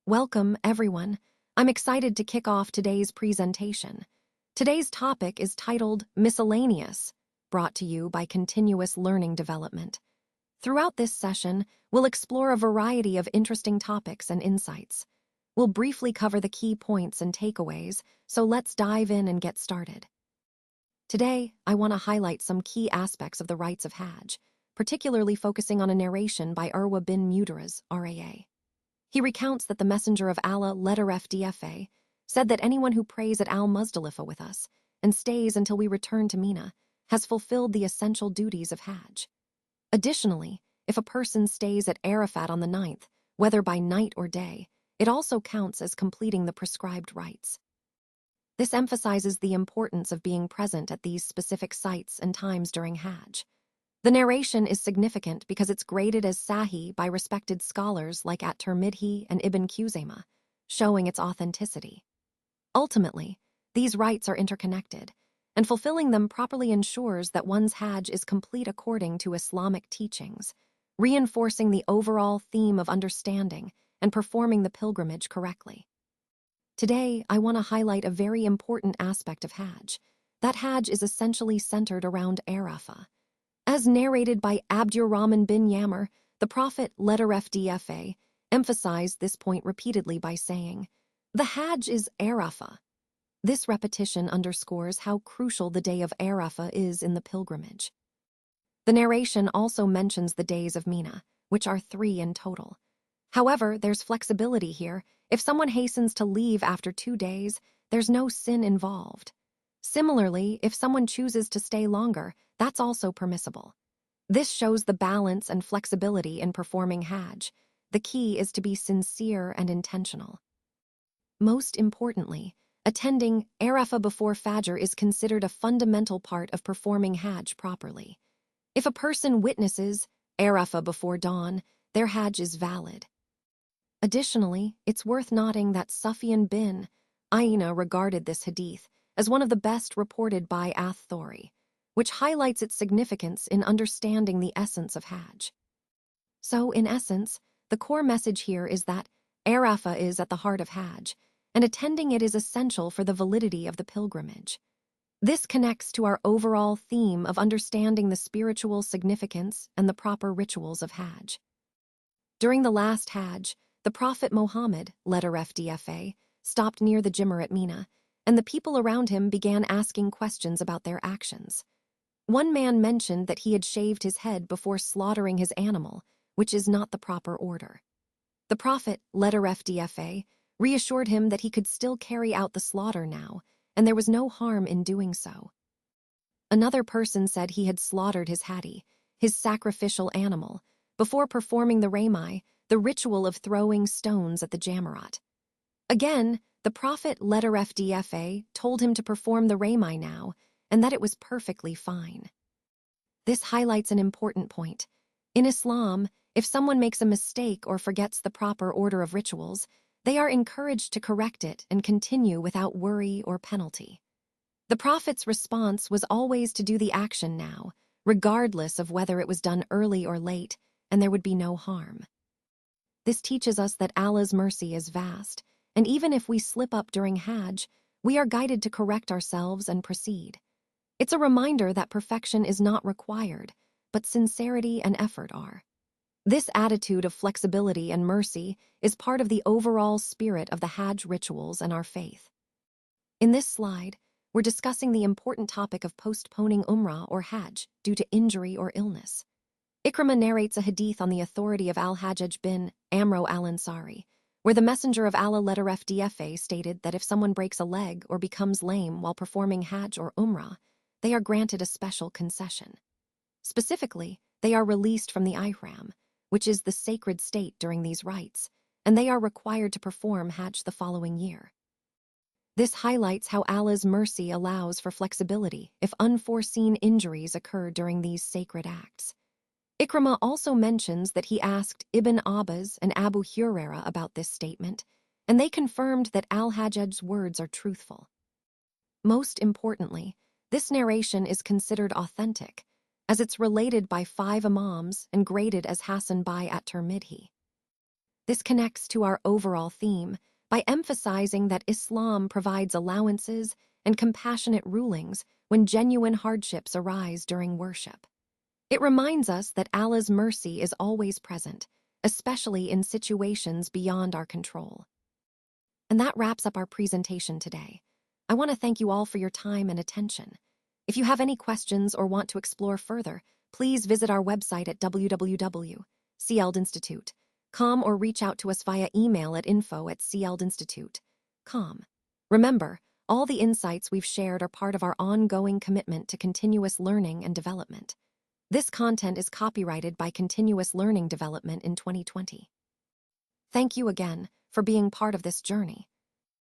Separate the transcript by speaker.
Speaker 1: Welcome, everyone. I'm excited to kick off today's presentation. Today's topic is titled Miscellaneous, brought to you by Continuous Learning Development. Throughout this session, we'll explore a variety of interesting topics and insights. We'll briefly cover the key points and takeaways, so let's dive in and get started. Today, I want to highlight some key aspects of the rites of Hajj, particularly focusing on a narration by Urwa bin Mudaraz, RAA. He recounts that the Messenger of Allah, letter FDFA, said that anyone who prays at Al-Muzdalifah with us and stays until we return to Mina has fulfilled the essential duties of Hajj. Additionally, if a person stays at Arafat on the 9th, whether by night or day, it also counts as completing the prescribed rites. This emphasizes the importance of being present at these specific sites and times during Hajj. The narration is significant because it's graded as Sahih by respected scholars like At-Tirmidhi and Ibn Khuzaymah, showing its authenticity. Ultimately, these rites are interconnected, and fulfilling them properly ensures that one's Hajj is complete according to Islamic teachings, reinforcing the overall theme of understanding and performing the pilgrimage correctly. Today, I want to highlight a very important aspect of Hajj. That Hajj is essentially centered around Arafah. As narrated by Abdurrahman bin Yamr, the Prophet, letter FDFA, emphasized this point repeatedly by saying, "The Hajj is Arafah." This repetition underscores how crucial the day of Arafah is in the pilgrimage. The narration also mentions the days of Mina, which are 3 in total. However, there's flexibility here. If someone hastens to leave after 2 days, there's no sin involved. Similarly, if someone chooses to stay longer, that's also permissible. This shows the balance and flexibility in performing Hajj. The key is to be sincere and intentional. Most importantly, attending Arafah before Fajr is considered a fundamental part of performing Hajj properly. If a person witnesses Arafah before dawn, their Hajj is valid. Additionally, it's worth noting that Sufyan bin Uyayna regarded this hadith as one of the best reported by Ath-Thori, which highlights its significance in understanding the essence of Hajj. So, in essence, the core message here is that Arafah is at the heart of Hajj, and attending it is essential for the validity of the pilgrimage. This connects to our overall theme of understanding the spiritual significance and the proper rituals of Hajj. During the last Hajj, the Prophet Muhammad, letter FDFA, stopped near the Jimr at Mina, and the people around him began asking questions about their actions. One man mentioned that he had shaved his head before slaughtering his animal, which is not the proper order. The Prophet, letter FDFA, reassured him that he could still carry out the slaughter now, and there was no harm in doing so. Another person said he had slaughtered his hadi, his sacrificial animal, before performing the ramai, the ritual of throwing stones at the Jamarat. Again, the Prophet, letter FDFA, told him to perform the ramai now, and that it was perfectly fine. This highlights an important point. In Islam, if someone makes a mistake or forgets the proper order of rituals, they are encouraged to correct it and continue without worry or penalty. The Prophet's response was always to do the action now, regardless of whether it was done early or late, and there would be no harm. This teaches us that Allah's mercy is vast, and even if we slip up during Hajj, we are guided to correct ourselves and proceed. It's a reminder that perfection is not required, but sincerity and effort are. This attitude of flexibility and mercy is part of the overall spirit of the Hajj rituals and our faith. In this slide, we're discussing the important topic of postponing Umrah or Hajj due to injury or illness. Ikrimah narrates a hadith on the authority of Al-Hajjaj bin Amro al-Ansari, where the Messenger of Allah, letter FDFA, stated that if someone breaks a leg or becomes lame while performing Hajj or Umrah, they are granted a special concession. Specifically, they are released from the ihram, which is the sacred state during these rites, and they are required to perform Hajj the following year. This highlights how Allah's mercy allows for flexibility if unforeseen injuries occur during these sacred acts. Ikrimah also mentions that he asked Ibn Abbas and Abu Hurairah about this statement, and they confirmed that Al-Hajjaj's words are truthful. Most importantly, this narration is considered authentic, as it's related by 5 imams and graded as Hasan by At-Tirmidhi. This connects to our overall theme by emphasizing that Islam provides allowances and compassionate rulings when genuine hardships arise during worship. It reminds us that Allah's mercy is always present, especially in situations beyond our control. And that wraps up our presentation today. I want to thank you all for your time and attention. If you have any questions or want to explore further, please visit our website at www.cldinstitute.com or reach out to us via email at info@cldinstitute.com. Remember, all the insights we've shared are part of our ongoing commitment to continuous learning and development. This content is copyrighted by Continuous Learning Development in 2020. Thank you again for being part of this journey.